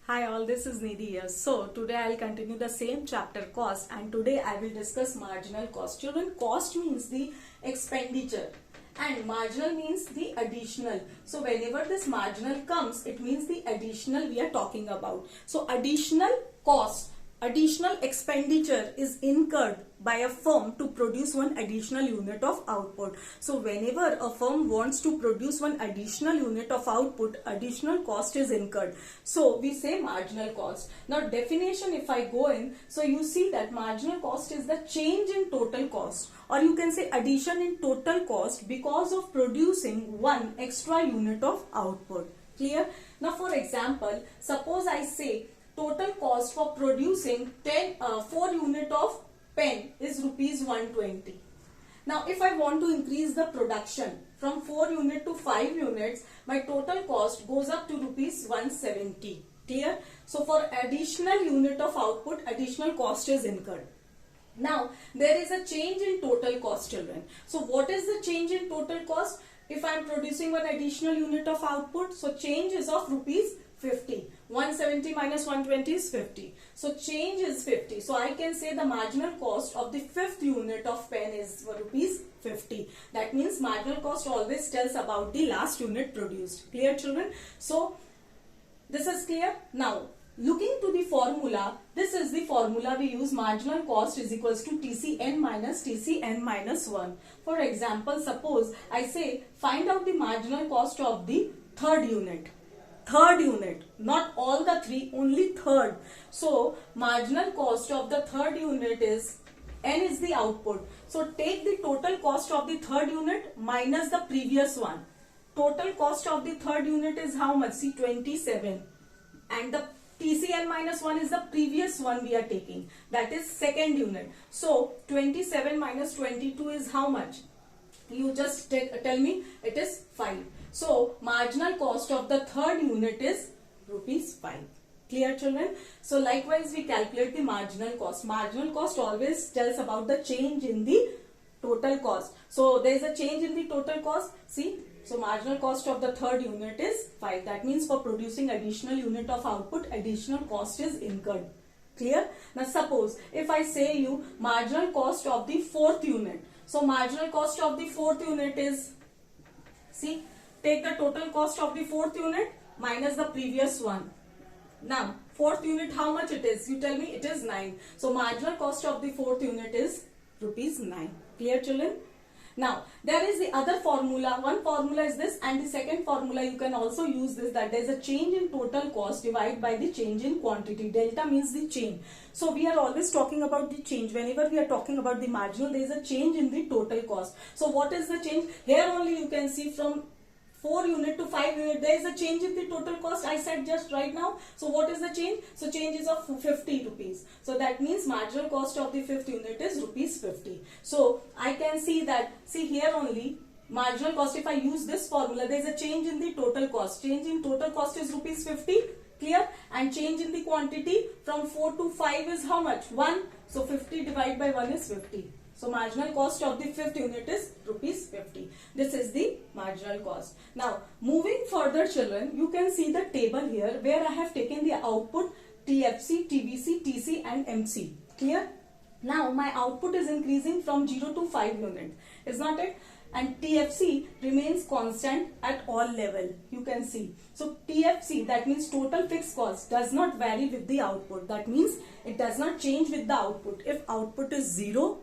Hi all, this is Nidhi here. So today I will continue the same chapter cost, and today I will discuss marginal cost. Children, cost means the expenditure and marginal means the additional. So whenever this marginal comes, it means the additional we are talking about. So additional cost, additional expenditure is incurred by a firm to produce one additional unit of output. So whenever a firm wants to produce one additional unit of output, additional cost is incurred. So we say marginal cost. Now definition if I go in, so you see that marginal cost is the change in total cost, or you can say addition in total cost because of producing one extra unit of output. Clear? Now for example, suppose I say total cost for producing 4 unit of pen is rupees 120. Now if I want to increase the production from 4 unit to 5 units, my total cost goes up to rupees 170. Clear? So for additional unit of output, additional cost is incurred. Now there is a change in total cost, children. So what is the change in total cost? If I am producing one additional unit of output, so change is of rupees 50. 170 minus 120 is 50. So change is 50. So I can say the marginal cost of the fifth unit of pen is rupees 50. That means marginal cost always tells about the last unit produced. Clear, children? So this is clear. Now looking to the formula, this is the formula we use. Marginal cost is equals to TCN minus TCN minus 1. For example, suppose I say find out the marginal cost of the third unit. Third unit, not all the three, only third. So marginal cost of the third unit is N is the output. So take the total cost of the third unit minus the previous one. Total cost of the third unit is how much? See, 27. And the TCN minus 1 is the previous one we are taking. That is second unit. So 27 minus 22 is how much? You just tell me. It is 5. So marginal cost of the third unit is rupees 5. Clear, children? So likewise we calculate the marginal cost. Marginal cost always tells about the change in the total cost. So there is a change in the total cost. See, so marginal cost of the third unit is 5. That means for producing additional unit of output, additional cost is incurred. Clear? Now suppose if I say you marginal cost of the fourth unit. So marginal cost of the fourth unit is, see, take the total cost of the fourth unit minus the previous one. Now fourth unit, how much it is? You tell me. It is 9. So marginal cost of the fourth unit is rupees 9. Clear, children? Now there is the other formula. One formula is this, and the second formula you can also use this, that there is a change in total cost divided by the change in quantity. Delta means the change. So we are always talking about the change. Whenever we are talking about the marginal, there is a change in the total cost. So what is the change? Here only you can see from 4 unit to 5 unit, there is a change in the total cost. I said just right now. So what is the change? So change is of 50 rupees. So that means marginal cost of the fifth unit is rupees 50. So I can see that, see here only, marginal cost, if I use this formula, there is a change in the total cost. Change in total cost is rupees 50. Clear? And change in the quantity from 4 to 5 is how much? 1. So 50 divided by 1 is 50. So marginal cost of the fifth unit is rupees 50. This is the marginal cost. Now moving further, children, you can see the table here where I have taken the output TFC, TVC, TC and MC. Clear? Now my output is increasing from 0 to 5 units. Is not it? And TFC remains constant at all level. You can see. So TFC, that means total fixed cost, does not vary with the output. That means it does not change with the output. If output is 0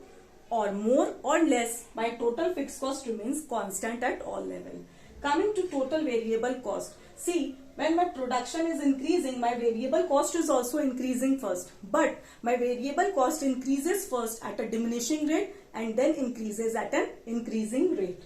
or more or less, my total fixed cost remains constant at all level. Coming to total variable cost. See, when my production is increasing, my variable cost is also increasing first. But my variable cost increases first at a diminishing rate and then increases at an increasing rate.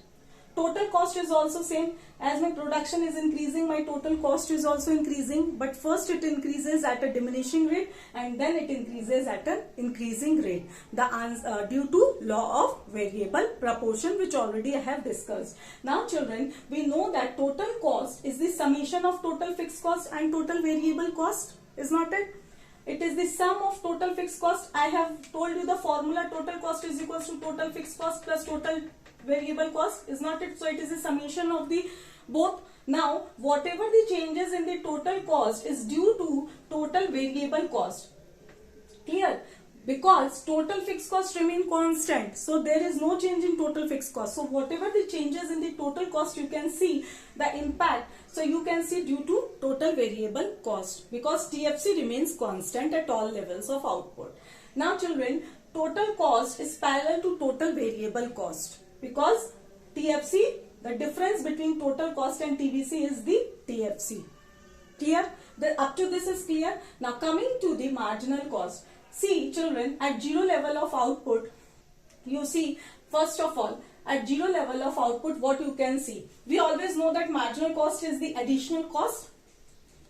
Total cost is also same. As my production is increasing, my total cost is also increasing. But first it increases at a diminishing rate and then it increases at an increasing rate. The answer due to law of variable proportion, which already I have discussed. Now children, we know that total cost is the summation of total fixed cost and total variable cost. Is not it? It is the sum of total fixed cost. I have told you the formula. Total cost is equals to total fixed cost plus total variable cost. Is not it? So it is a summation of the both. Now, whatever the changes in the total cost is due to total variable cost. Clear? Because total fixed cost remain constant. So there is no change in total fixed cost. So whatever the changes in the total cost, you can see the impact. So you can see due to total variable cost, because TFC remains constant at all levels of output. Now children, total cost is parallel to total variable cost, because TFC, the difference between total cost and TVC is the TFC. Clear? Up to this is clear. Now coming to the marginal cost. See children, at zero level of output, you see, first of all, at zero level of output, what you can see? We always know that marginal cost is the additional cost.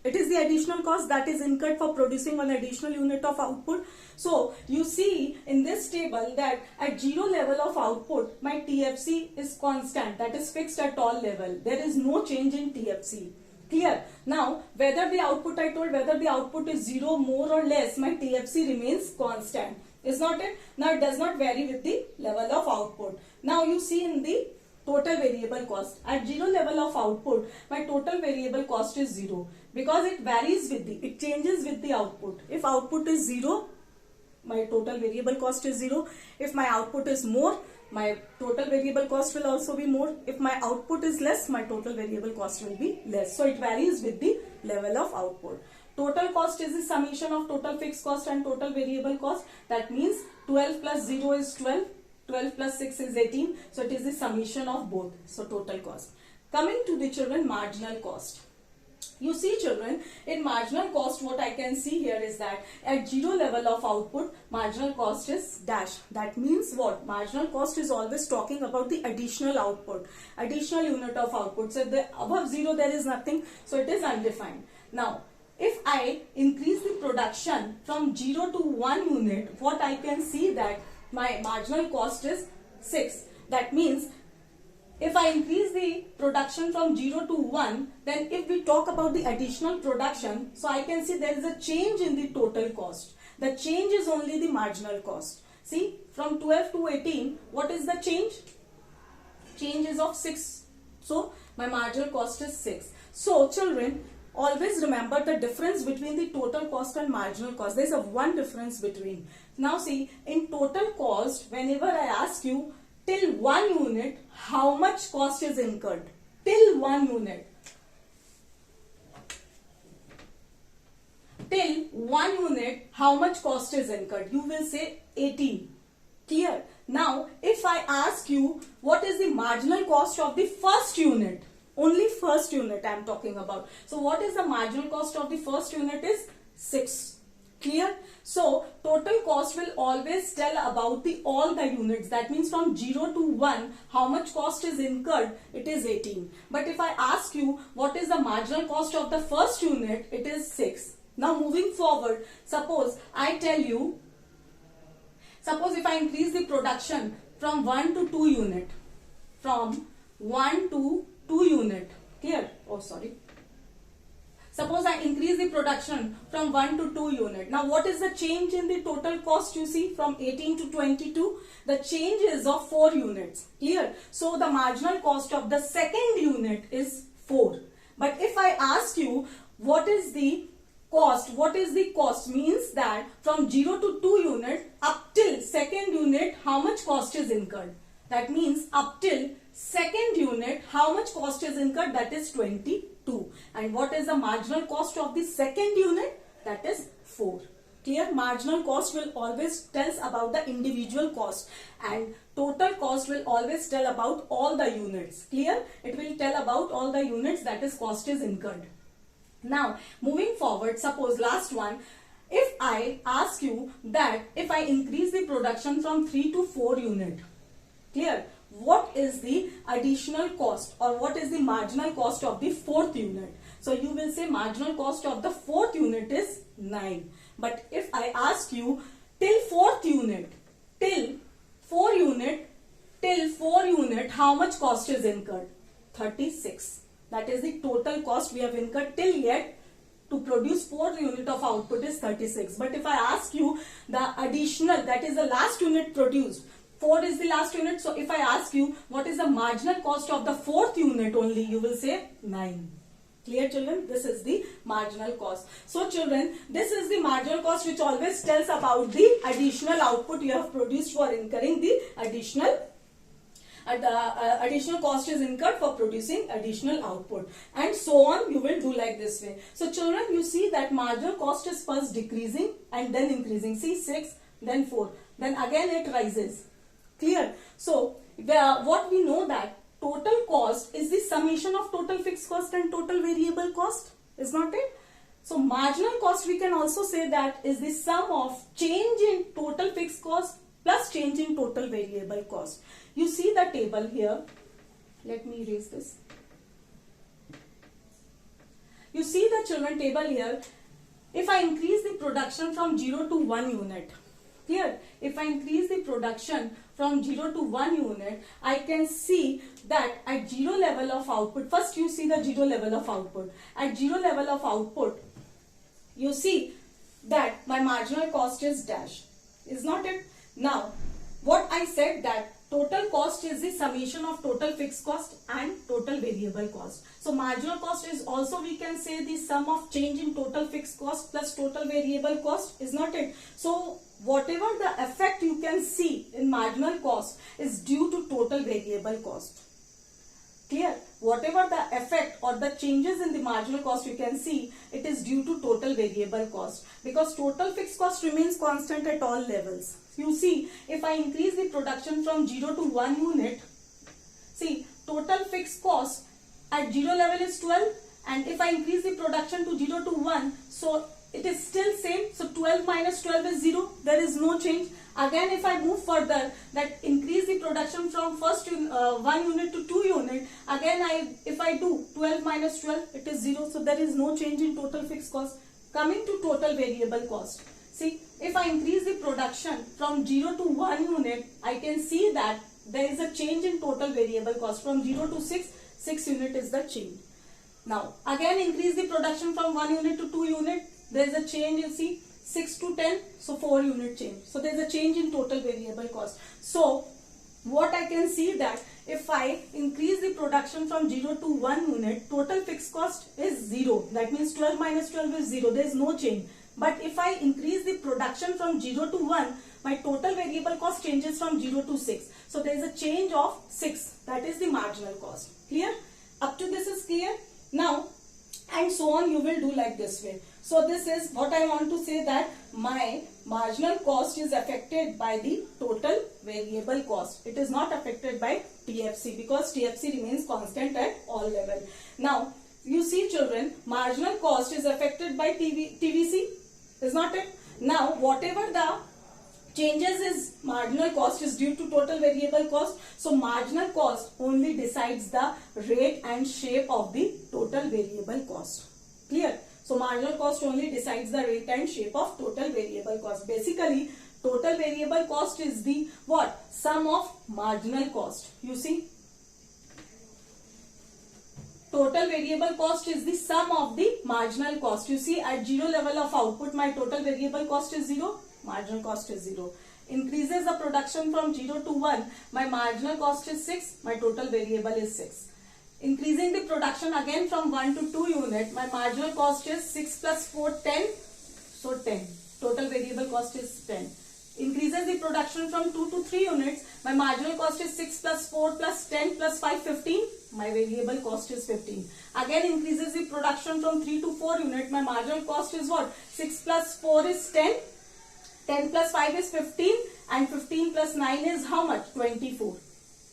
It is the additional cost that is incurred for producing one additional unit of output. So you see in this table that at zero level of output, my TFC is constant, that is fixed at all level. There is no change in TFC. Clear? Now, whether the output, I told, whether the output is 0, more or less, my TFC remains constant. Is not it? Now, it does not vary with the level of output. Now, you see in the total variable cost. At zero level of output, my total variable cost is 0. Because it varies with it changes with the output. If output is 0, my total variable cost is 0. If my output is more, my total variable cost will also be more. If my output is less, my total variable cost will be less. So it varies with the level of output. Total cost is the summation of total fixed cost and total variable cost. That means 12 plus 0 is 12. 12 plus 6 is 18. So it is the summation of both. So total cost. Coming to the children, marginal cost. You see children, in marginal cost, what I can see here is that at zero level of output, marginal cost is dash. That means what? Marginal cost is always talking about the additional output, additional unit of output. So above 0 there is nothing, so it is undefined. Now, if I increase the production from 0 to 1 unit, what I can see that my marginal cost is 6. That means if I increase the production from 0 to 1, then if we talk about the additional production, so I can see there is a change in the total cost. The change is only the marginal cost. See, from 12 to 18, what is the change? Change is of 6. So, my marginal cost is 6. So, children, always remember the difference between the total cost and marginal cost. There is a one difference between. Now, see, in total cost, whenever I ask you, till 1 unit, how much cost is incurred? Till 1 unit. Till 1 unit, how much cost is incurred? You will say 18. Clear? Now, if I ask you, what is the marginal cost of the first unit? Only first unit I am talking about. So, what is the marginal cost of the first unit is 6. Clear? So, total cost will always tell about all the units. That means from 0 to 1, how much cost is incurred? It is 18. But if I ask you, what is the marginal cost of the first unit? It is 6. Now, moving forward, suppose I tell you, suppose if I increase the production from 1 to 2 unit. From 1 to 2 unit. Clear? Oh, sorry. Suppose I increase the production from 1 to 2 unit. Now, what is the change in the total cost you see from 18 to 22? The change is of 4 units. Clear? So, the marginal cost of the second unit is 4. But if I ask you, what is the cost? What is the cost? Means that from 0 to 2 unit up till second unit, how much cost is incurred? That means up till second unit, how much cost is incurred? That is 22. And what is the marginal cost of the second unit? That is 4. Clear? Marginal cost will always tells about the individual cost, and total cost will always tell about all the units. Clear? It will tell about all the units, that is cost is incurred. Now, moving forward, suppose last one, if I ask you that if I increase the production from 3 to 4 unit, clear? What is the additional cost or what is the marginal cost of the 4th unit? So you will say marginal cost of the 4th unit is 9. But if I ask you till 4th unit, till 4 unit, how much cost is incurred? 36. That is the total cost we have incurred till yet to produce 4 unit of output is 36. But if I ask you the additional, that is the last unit produced, 4 is the last unit. So if I ask you what is the marginal cost of the 4th unit only, you will say 9. Clear, children? This is the marginal cost. So children, this is the marginal cost which always tells about the additional output you have produced for incurring the additional cost is incurred for producing additional output, and so on. You will do like this way. So children, you see that marginal cost is first decreasing and then increasing. See, 6, then 4, then again it rises. Clear? So what we know that total cost is the summation of total fixed cost and total variable cost, is not it? So marginal cost, we can also say that is the sum of change in total fixed cost plus change in total variable cost. You see the table here. Let me erase this. You see the children table here. If I increase the production from 0 to 1 unit, here, if I increase the production from 0 to 1 unit, I can see that at 0 level of output, first you see the 0 level of output. At 0 level of output, you see that my marginal cost is dash. Is not it? Now, what I said that total cost is the summation of total fixed cost and total variable cost. So marginal cost is also, we can say, the sum of change in total fixed cost plus total variable cost, is not it? So whatever the effect you can see in marginal cost is due to total variable cost. Clear? Whatever the effect or the changes in the marginal cost you can see, it is due to total variable cost, because total fixed cost remains constant at all levels. You see, if I increase the production from 0 to 1 unit, see, total fixed cost at 0 level is 12, and if I increase the production to 0 to 1, so it is still same. So 12 minus 12 is 0. There is no change. Again, if I move further, that increase the production from first 1 unit to 2 unit, again if I do 12 minus 12, it is 0. So there is no change in total fixed cost. Coming to total variable cost. See, if I increase the production from 0 to 1 unit, I can see that there is a change in total variable cost. From 0 to 6 unit is the change. Now, again increase the production from 1 unit to 2 unit, there is a change, you see, 6 to 10, so 4 unit change. So there is a change in total variable cost. So what I can see that if I increase the production from 0 to 1 unit, total fixed cost is 0. That means 12 minus 12 is 0. There is no change. But if I increase the production from 0 to 1, my total variable cost changes from 0 to 6. So there is a change of 6. That is the marginal cost. Clear? Up to this is clear? Now, and so on, you will do like this way. So this is what I want to say, that my marginal cost is affected by the total variable cost. It is not affected by TFC, because TFC remains constant at all level. Now, you see children, marginal cost is affected by TVC, is not it? Now, whatever the changes is marginal cost is due to total variable cost. So marginal cost only decides the rate and shape of the total variable cost. Clear? So marginal cost only decides the rate and shape of total variable cost. Basically, total variable cost is the what? Sum of marginal cost. You see? Total variable cost is the sum of the marginal cost. You see, at 0 level of output, my total variable cost is 0. Marginal cost is 0. Increases the production from 0 to 1, my marginal cost is 6, my total variable is 6. Increasing the production again from 1 to 2 unit, my marginal cost is 6 plus 4, 10, so 10. Total variable cost is 10. Increases the production from 2 to 3 units, my marginal cost is 6 plus 4 plus 10 plus 5, 15. My variable cost is 15. Again increases the production from 3 to 4 units, my marginal cost is what? 6 plus 4 is 10. 10 plus 5 is 15, and 15 plus 9 is how much? 24.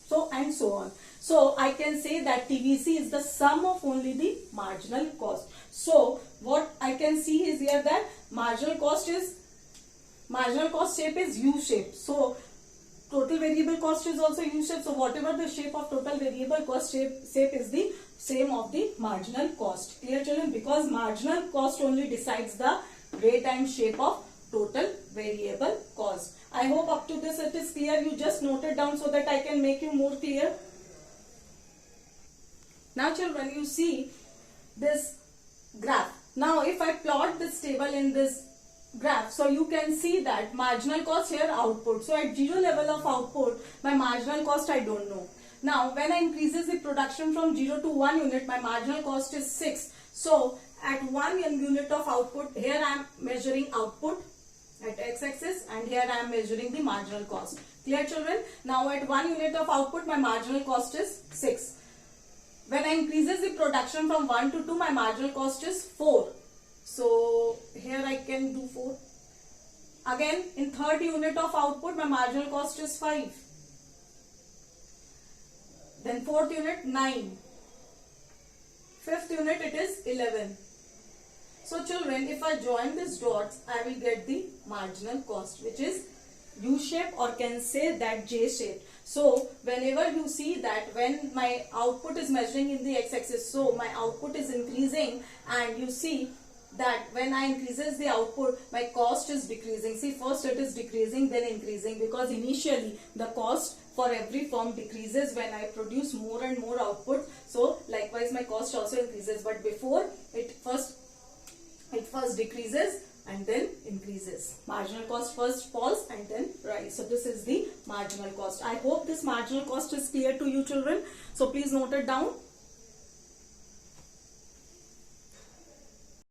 So and so on. So I can say that TVC is the sum of only the marginal cost. So what I can see is here that marginal cost shape is U shape. So total variable cost is also U shape. So whatever the shape of total variable cost shape is the same of the marginal cost. Clear children? Because marginal cost only decides the rate and shape of total variable cost. I hope up to this it is clear. You just note it down so that I can make you more clear. Now children, you see this graph. Now if I plot this table in this graph. So you can see that marginal cost here output. So at 0 level of output, my marginal cost I don't know. Now when I increases the production from 0 to 1 unit, my marginal cost is 6. So at 1 unit of output, here I am measuring output at x-axis and here I am measuring the marginal cost. Clear children? Now at 1 unit of output, my marginal cost is 6. When I increases the production from 1 to 2, my marginal cost is 4. So here I can do 4. Again, in third unit of output, my marginal cost is 5. Then fourth unit, 9. Fifth unit, it is 11. So children, if I join these dots, I will get the marginal cost, which is U-shape, or can say that J-shape. So whenever you see that when my output is measuring in the x-axis, so my output is increasing, and you see that when I increases the output, my cost is decreasing. See, first it is decreasing, then increasing, because initially the cost for every firm decreases when I produce more and more output. So likewise my cost also increases, but before it first decreases and then increases. Marginal cost first falls and then rise. So this is the marginal cost. I hope this marginal cost is clear to you children. So please note it down.